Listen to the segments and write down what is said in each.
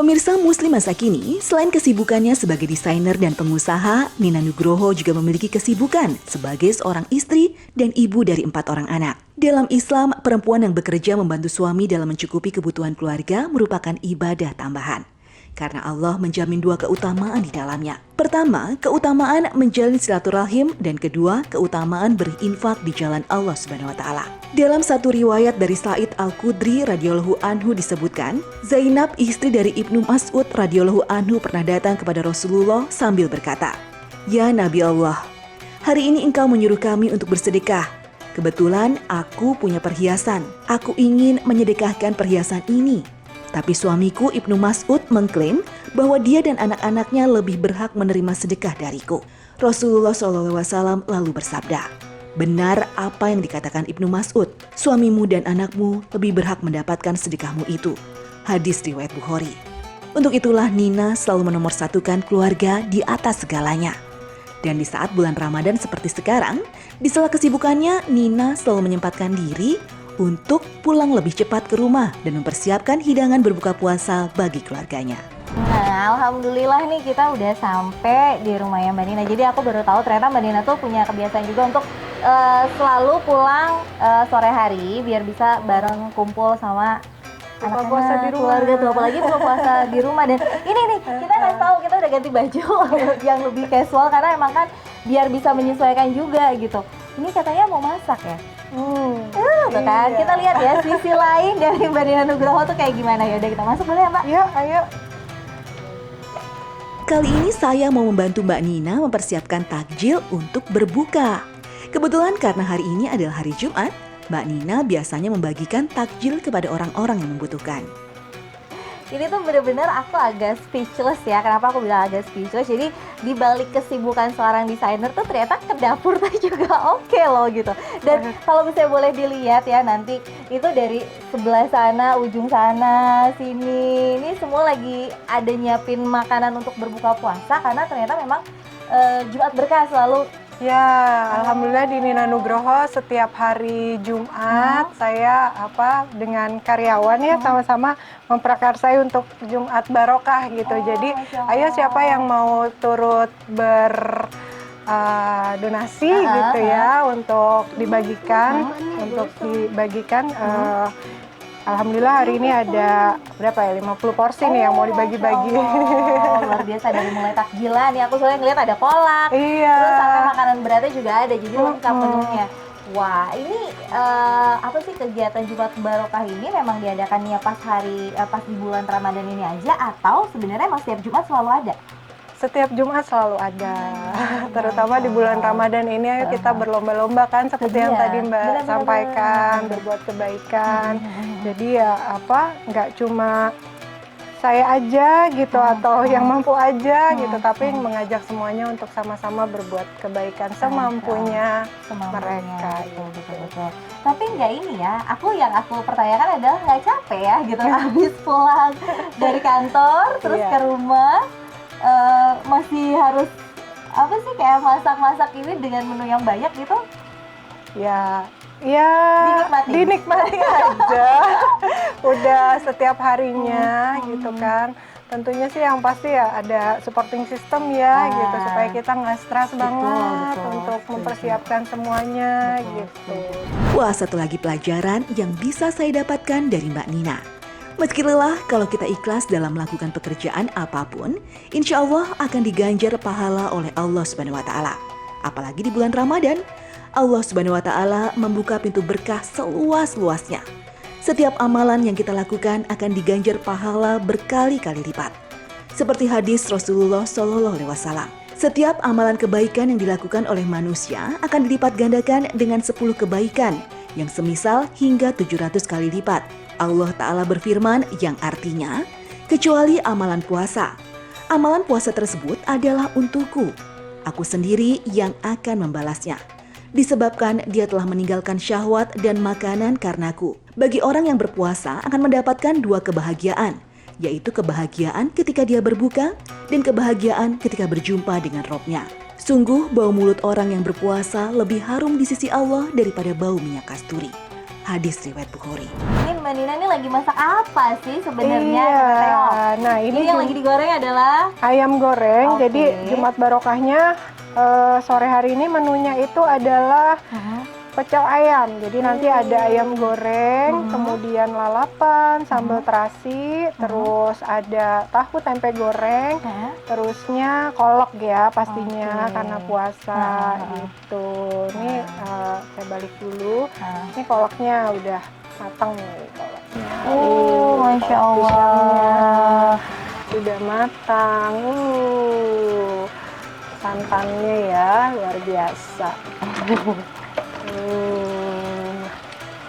Pemirsa Muslim masa kini, selain kesibukannya sebagai desainer dan pengusaha, Nina Nugroho juga memiliki kesibukan sebagai seorang istri dan ibu dari 4 orang anak. Dalam Islam, perempuan yang bekerja membantu suami dalam mencukupi kebutuhan keluarga merupakan ibadah tambahan. Karena Allah menjamin 2 keutamaan di dalamnya. Pertama, keutamaan menjalin silaturahim, dan kedua, keutamaan berinfak di jalan Allah Subhanahu wa taala. Dalam satu riwayat dari Sa'id Al-Khudri radhiyallahu anhu disebutkan, Zainab istri dari Ibnu Mas'ud radhiyallahu anhu pernah datang kepada Rasulullah sambil berkata, "Ya Nabi Allah, hari ini engkau menyuruh kami untuk bersedekah. Kebetulan aku punya perhiasan. Aku ingin menyedekahkan perhiasan ini. Tapi suamiku Ibnu Mas'ud mengklaim bahwa dia dan anak-anaknya lebih berhak menerima sedekah dariku." Rasulullah SAW lalu bersabda, "Benar apa yang dikatakan Ibnu Mas'ud, suamimu dan anakmu lebih berhak mendapatkan sedekahmu itu." Hadis riwayat Bukhari. Untuk itulah Nina selalu menomorsatukan keluarga di atas segalanya. Dan di saat bulan Ramadan seperti sekarang, di sela kesibukannya, Nina selalu menyempatkan diri untuk pulang lebih cepat ke rumah dan mempersiapkan hidangan berbuka puasa bagi keluarganya. Nah, alhamdulillah nih kita udah sampai di rumahnya Mbak Nina. Jadi aku baru tahu ternyata Mbak Nina tuh punya kebiasaan juga untuk selalu pulang sore hari biar bisa bareng kumpul sama anak-anak, keluarga tuh, apalagi buka puasa di rumah. Dan ini nih, kita kasih tahu kita udah ganti baju yang lebih casual karena emang kan biar bisa menyesuaikan juga gitu. Ini katanya mau masak ya? Tuh kan, kita lihat ya sisi lain dari Mbak Nina Nugroho tuh kayak gimana. Ya udah kita masuk boleh ya Mbak? Yuk, ayo. Kali ini saya mau membantu Mbak Nina mempersiapkan takjil untuk berbuka. Kebetulan karena hari ini adalah hari Jumat, Mbak Nina biasanya membagikan takjil kepada orang-orang yang membutuhkan. Ini tuh bener-bener aku agak speechless ya. Kenapa aku bilang agak speechless? Jadi di balik kesibukan seorang desainer tuh ternyata ke dapur tuh juga oke loh gitu. Dan kalau misalnya boleh dilihat ya nanti itu dari sebelah sana, ujung sana, sini, ini semua lagi ada nyiapin makanan untuk berbuka puasa karena ternyata memang Jumat Berkah selalu. Ya, alhamdulillah di Nina Nugroho setiap hari Jumat saya dengan karyawan ya sama-sama memprakarsai untuk Jumat Barokah gitu. Jadi ayo siapa yang mau turut berdonasi gitu ya untuk dibagikan alhamdulillah hari ini ada berapa ya, 50 porsi nih yang mau dibagi-bagi. Luar biasa, dari mulai takjilan ya, aku soalnya ngeliat ada kolak, terus sampai makanan beratnya juga ada, jadi lengkap menunya. Wah, ini apa sih kegiatan Jumat Barokah ini memang diadakannya pas di bulan Ramadan ini aja atau sebenarnya emang setiap Jumat selalu ada? Setiap Jumat selalu ada, terutama di bulan Ramadan ini ayo kita berlomba-lomba kan seperti yang tadi Mbak sampaikan, berbuat kebaikan. Jadi ya nggak cuma saya aja gitu atau yang mampu aja gitu, tapi mengajak semuanya untuk sama-sama berbuat kebaikan semampunya mereka. Betul. Tapi nggak ini ya, yang aku pertanyakan adalah nggak capek ya gitu habis pulang dari kantor terus ke rumah. Masih harus kayak masak-masak ini dengan menu yang banyak gitu? Ya dinikmati aja. Udah setiap harinya gitu kan. Tentunya sih yang pasti ya ada supporting system ya gitu supaya kita nggak stres banget untuk mempersiapkan semuanya gitu. Wah, satu lagi pelajaran yang bisa saya dapatkan dari Mbak Nina. Meski lelah, kalau kita ikhlas dalam melakukan pekerjaan apapun, insya Allah akan diganjar pahala oleh Allah Subhanahu wa taala. Apalagi di bulan Ramadan, Allah Subhanahu wa taala membuka pintu berkah seluas-luasnya. Setiap amalan yang kita lakukan akan diganjar pahala berkali-kali lipat. Seperti hadis Rasulullah SAW, setiap amalan kebaikan yang dilakukan oleh manusia akan dilipat gandakan dengan 10 kebaikan yang semisal hingga 700 kali lipat. Allah Ta'ala berfirman yang artinya, kecuali amalan puasa. Amalan puasa tersebut adalah untukku. Aku sendiri yang akan membalasnya. Disebabkan dia telah meninggalkan syahwat dan makanan karenaku. Bagi orang yang berpuasa akan mendapatkan 2 kebahagiaan, yaitu kebahagiaan ketika dia berbuka dan kebahagiaan ketika berjumpa dengan Robnya. Sungguh bau mulut orang yang berpuasa lebih harum di sisi Allah daripada bau minyak kasturi. Hadis riwayat Bukhari. Ini Mbak Nina nih lagi masak apa sih sebenarnya? Iya. Kita tengok. Nah, Ini yang lagi digoreng adalah ayam goreng. Oke. Jadi Jumat Barokahnya sore hari ini menunya itu adalah pecel ayam. Jadi nanti ada ayam goreng, kemudian lalapan, sambal terasi, terus ada tahu tempe goreng, terusnya kolak ya pastinya Oke. karena puasa gitu. Ini saya balik dulu. Ini kolaknya udah matang nih kolaknya. Oh, Masya kolak pisangnya Allah. sudah matang. Santannya ya luar biasa.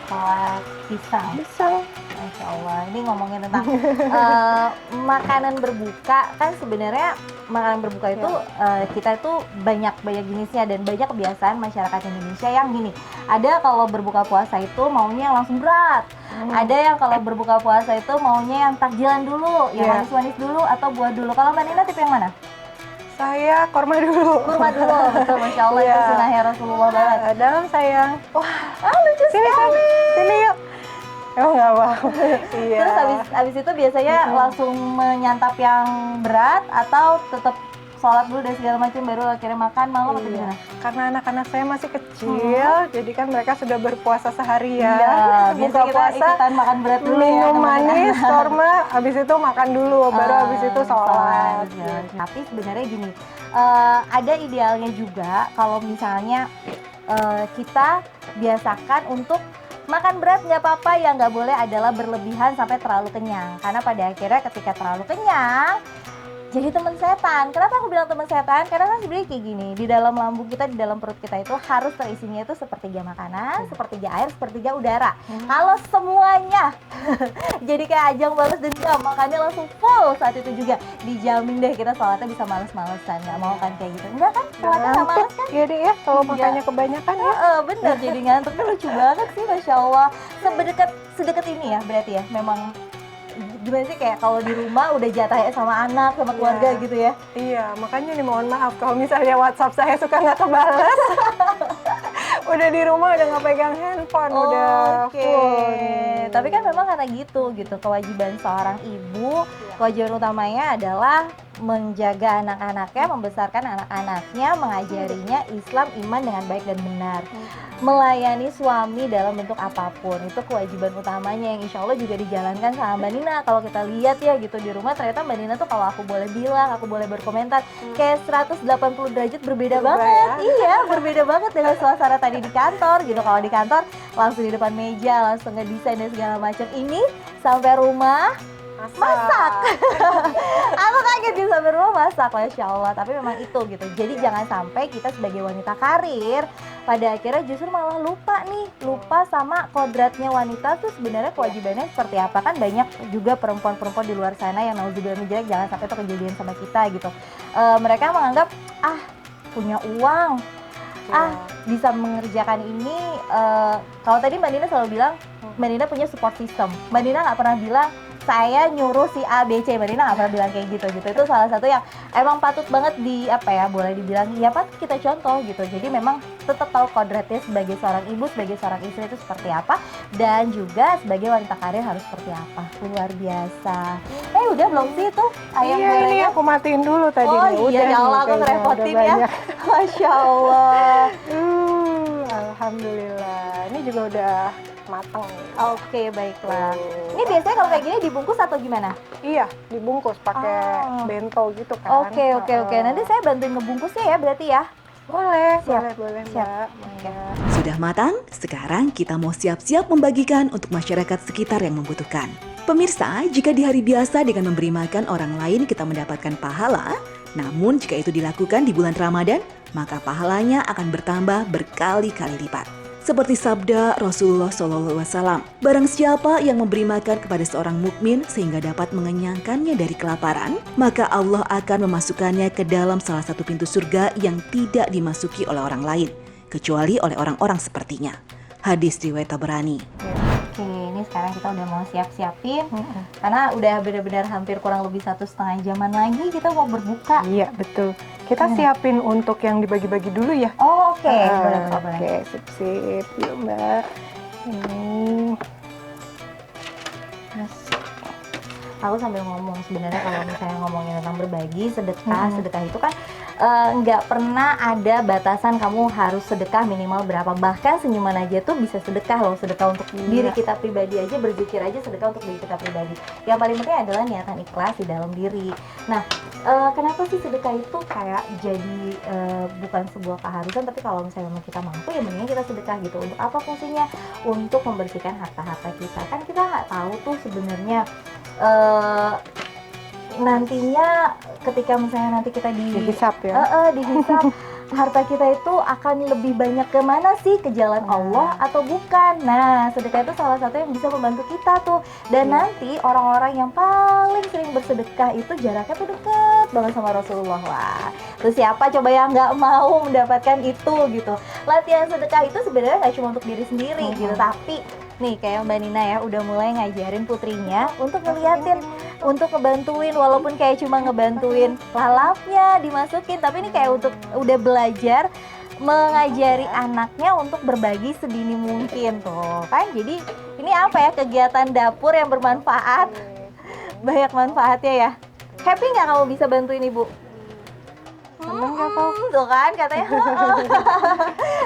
Kolak pisang. Pisang. Masya Allah, ini ngomongin tentang makanan berbuka, kan sebenarnya makanan berbuka itu kita itu banyak jenisnya dan banyak kebiasaan masyarakat Indonesia yang gini. Ada kalau berbuka puasa itu maunya yang langsung berat. Ada yang kalau berbuka puasa itu maunya yang takjilan dulu, yang manis-manis dulu atau buah dulu. Kalau Mbak Nina tipe yang mana? Saya korma dulu. Kurma dulu, betul, Masya Allah, itu sunnahnya Rasulullah banget. Dalam sayang. Wah, Lucu sini sekali. sini yuk. Oh nggak mau. Iya. Terus habis itu biasanya langsung menyantap yang berat atau tetap sholat dulu dan segala macam baru akhirnya makan malam atau gimana? Karena anak-anak saya masih kecil, jadi kan mereka sudah berpuasa seharian. Iya, biasa Buka kita puasa, ikutan makan berat dulu ya. minum teman-teman. manis, korma, habis itu makan dulu, baru habis itu sholat. Tapi sebenarnya gini, ada idealnya juga kalau misalnya kita biasakan untuk makan berat nggak apa-apa, yang nggak boleh adalah berlebihan sampai terlalu kenyang. Karena pada akhirnya ketika terlalu kenyang, jadi teman setan. Kenapa aku bilang teman setan? Karena kan sebenarnya kayak gini, di dalam lambung kita, di dalam perut kita itu harus terisinya itu sepertiga makanan, sepertiga air, sepertiga udara. Kalau semuanya jadi kayak ajang balas dendam, makannya langsung full saat itu juga, dijamin deh kita sholatnya bisa males-malesan. Nggak mau kan kayak gitu? Enggak kan? Sholatnya nggak males kan? Iya deh ya, kalau makannya kebanyakan ya. Bener, jadi ngantuknya lucu banget sih, Masya Allah. Sedekat ini ya berarti ya, memang gimana sih, kayak kalau di rumah udah jatahnya sama anak, sama keluarga gitu ya. Iya, makanya nih mohon maaf kalau misalnya WhatsApp saya suka nggak kebalas. Udah di rumah udah nggak pegang handphone, udah full nih. Tapi kan memang karena gitu, kewajiban seorang ibu, kewajiban utamanya adalah menjaga anak-anaknya, membesarkan anak-anaknya, mengajarinya Islam, iman dengan baik dan benar. Melayani suami dalam bentuk apapun, itu kewajiban utamanya yang insya Allah juga dijalankan sama Mbak Nina. Kalau kita lihat ya gitu di rumah, ternyata Mbak Nina tuh kalau aku boleh bilang, aku boleh berkomentar, kayak 180 derajat berbeda banget. Iya, berbeda banget dengan suasana tadi di kantor gitu. Kalau di kantor langsung di depan meja, langsung ngedesain dan segala macam. Ini sampai rumah masak. Aku kaget di sampai rumah masak, Masya Allah. Tapi memang itu gitu. Jadi jangan sampai kita sebagai wanita karir pada akhirnya justru malah lupa sama kodratnya wanita tuh sebenarnya kewajibannya seperti apa. Kan banyak juga perempuan-perempuan di luar sana yang nauzubillah min dzalik, jangan sampai itu kejadian sama kita gitu. Mereka menganggap punya uang, bisa mengerjakan ini. Kalau tadi Mbak Nina selalu bilang Mbak Nina punya support system. Mbak Nina nggak pernah bilang saya nyuruh si A, B, C. Mbak Nina nggak pernah bilang kayak gitu. Itu salah satu yang emang patut banget boleh dibilang ya patut kita contoh gitu. Jadi memang tetap tahu kodratnya sebagai seorang ibu, sebagai seorang istri itu seperti apa, dan juga sebagai wanita karir harus seperti apa. Luar biasa. Udah belum sih itu ayam Iya, gorengnya? ini aku matiin dulu tadi. Oh nih. iya, Udah ya Allah, nih, aku kayaknya ngerepotin udah ya. banyak. Masya Allah. Alhamdulillah. Ini juga udah matang nih. Oke, baiklah. Ini biasanya kalau kayak gini dibungkus atau gimana? Iya, dibungkus pakai bento gitu kan. Oke. Nanti saya bantuin ngebungkusnya ya berarti ya. Boleh, Siap. boleh Siap. Mbak. Oke. Sudah matang? Sekarang kita mau siap-siap membagikan untuk masyarakat sekitar yang membutuhkan. Pemirsa, jika di hari biasa dengan memberi makan orang lain kita mendapatkan pahala, namun jika itu dilakukan di bulan Ramadan, maka pahalanya akan bertambah berkali-kali lipat. Seperti sabda Rasulullah SAW, barang siapa yang memberi makan kepada seorang mukmin sehingga dapat mengenyangkannya dari kelaparan, maka Allah akan memasukkannya ke dalam salah satu pintu surga yang tidak dimasuki oleh orang lain, kecuali oleh orang-orang sepertinya. Hadis riwayat Tabrani. Oke, ini sekarang kita udah mau siap-siapin karena udah benar-benar hampir kurang lebih 1,5 jaman lagi kita mau berbuka. Iya, betul. Kita siapin untuk yang dibagi-bagi dulu ya. Oh, oke. Boleh. Oke, sip-sip. Yuk, Mbak. Ini aku sambil ngomong sebenarnya kalau misalnya ngomongin tentang berbagi, sedekah itu kan nggak pernah ada batasan kamu harus sedekah minimal berapa, bahkan senyuman aja tuh bisa sedekah loh, sedekah untuk diri kita pribadi aja, berzikir aja sedekah untuk diri kita pribadi. Yang paling penting adalah niatan ikhlas di dalam diri. Nah, kenapa sih sedekah itu kayak jadi bukan sebuah keharusan, tapi kalau misalnya kita mampu ya mendingan kita sedekah gitu. Untuk apa fungsinya? Untuk membersihkan harta-harta kita. Kan kita nggak tahu tuh sebenarnya nantinya ketika misalnya nanti kita dihisap ya, dihisap harta kita itu akan lebih banyak kemana sih, ke jalan Allah atau bukan. Nah, sedekah itu salah satu yang bisa membantu kita tuh. Dan nanti orang-orang yang paling sering bersedekah itu jaraknya tuh deket banget sama Rasulullah. Wah, terus siapa coba yang nggak mau mendapatkan itu gitu. Latihan sedekah itu sebenarnya nggak cuma untuk diri sendiri gitu, tapi nih kayak Mbak Nina ya udah mulai ngajarin putrinya untuk ngeliatin, untuk ngebantuin, walaupun kayak cuma ngebantuin lalapnya dimasukin, tapi ini kayak untuk udah belajar mengajari anaknya untuk berbagi sedini mungkin tuh kan. Jadi ini apa ya, kegiatan dapur yang bermanfaat, banyak manfaatnya ya. Happy nggak kamu bisa bantuin ibu? Seneng nggak kok? Tuh kan katanya.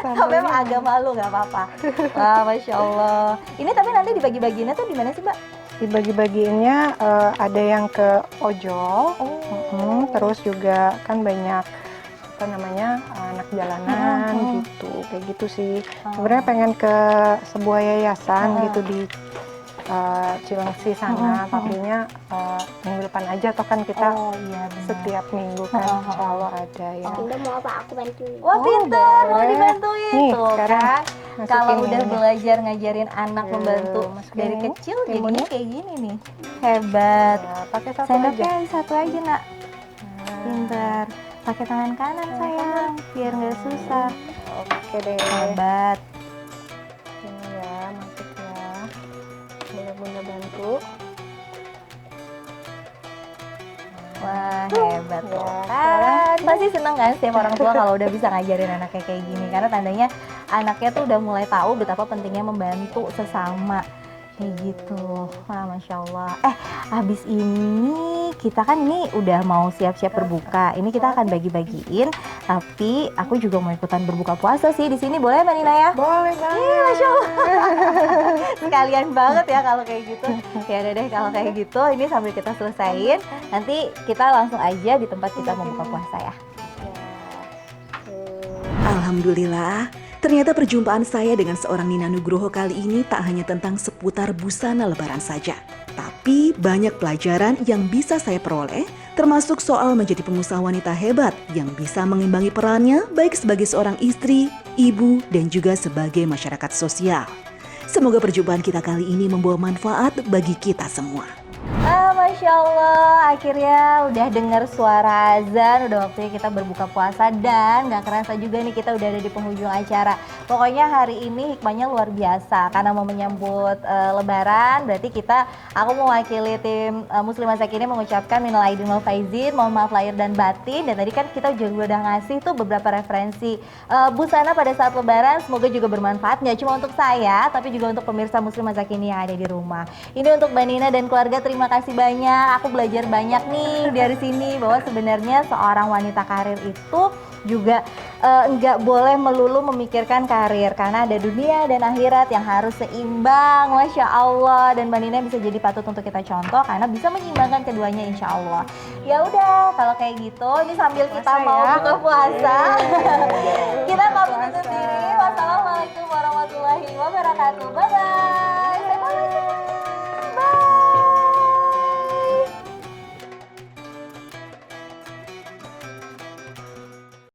Tapi emang agak malu, nggak apa-apa. Wah, Masya Allah. Ini tapi nanti dibagi-bagiinnya tuh di mana sih Mbak? Dibagi-bagiinnya ada yang ke ojol, terus juga kan banyak apa namanya anak jalanan gitu, kayak gitu sih. Sebenarnya pengen ke sebuah yayasan gitu di Cilengsi sana, tapinya minggu depan aja toh kan kita setiap minggu kan insya Allah ada ya. Bunda mau apa aku bantuin? Wah, pintar, mau dibantuin nih, tuh sekarang kan. Kalau masukin udah ini. belajar ngajarin anak membantu masukin dari ini, kecil, timunnya. jadinya kayak gini nih. Hebat. Ya, pakai satu Sendoknya aja. satu aja nak. Nah, Pintar. Pakai tangan kanan sayang, biar nggak susah. oke deh. Hebat. Ini ya masuk ya. Bunda bantu. Wah, hebat Ya, tuh sekarang kan. Pasti seneng kan setiap orang tua kalau udah bisa ngajarin anaknya kayak gini, karena tandanya anaknya tuh udah mulai tahu betapa pentingnya membantu sesama kayak gitu. Wah, Masya Allah. Habis ini kita kan ini udah mau siap-siap berbuka. Ini kita akan bagi-bagiin, tapi aku juga mau ikutan berbuka puasa sih di sini. Boleh Mbak Nina ya? boleh banget. Masya Allah. Sekalian banget ya kalau kayak gitu. Ya udah deh kalau kayak gitu, ini sambil kita selesain, nanti kita langsung aja di tempat kita membuka puasa ya. Alhamdulillah, ternyata perjumpaan saya dengan seorang Nina Nugroho kali ini tak hanya tentang seputar busana lebaran saja. Tapi banyak pelajaran yang bisa saya peroleh, termasuk soal menjadi pengusaha wanita hebat yang bisa mengimbangi perannya baik sebagai seorang istri, ibu, dan juga sebagai masyarakat sosial. Semoga perjumpaan kita kali ini membawa manfaat bagi kita semua. Masya Allah, akhirnya udah dengar suara azan, udah waktunya kita berbuka puasa, dan gak kerasa juga nih kita udah ada di penghujung acara. Pokoknya hari ini hikmahnya luar biasa, karena mau menyambut lebaran, berarti aku mewakili tim Muslimah Zakini mengucapkan minal aidin wal faizin, mohon maaf lahir dan batin. Dan tadi kan kita juga udah ngasih tuh beberapa referensi busana pada saat lebaran, semoga juga bermanfaat, gak cuma untuk saya, tapi juga untuk pemirsa Muslimah Zakini yang ada di rumah. Ini untuk Mbak Nina dan keluarga, terima kasih banyak. Aku belajar banyak nih dari sini bahwa sebenarnya seorang wanita karir itu juga nggak boleh melulu memikirkan karir, karena ada dunia dan akhirat yang harus seimbang. Masya Allah. Dan Mbak Nina bisa jadi patut untuk kita contoh karena bisa menyeimbangkan keduanya insya Allah. Ya udah kalau kayak gitu, ini sambil kita mau buka puasa, kita pamit undur diri. Wassalamualaikum warahmatullahi wabarakatuh. Bye bye.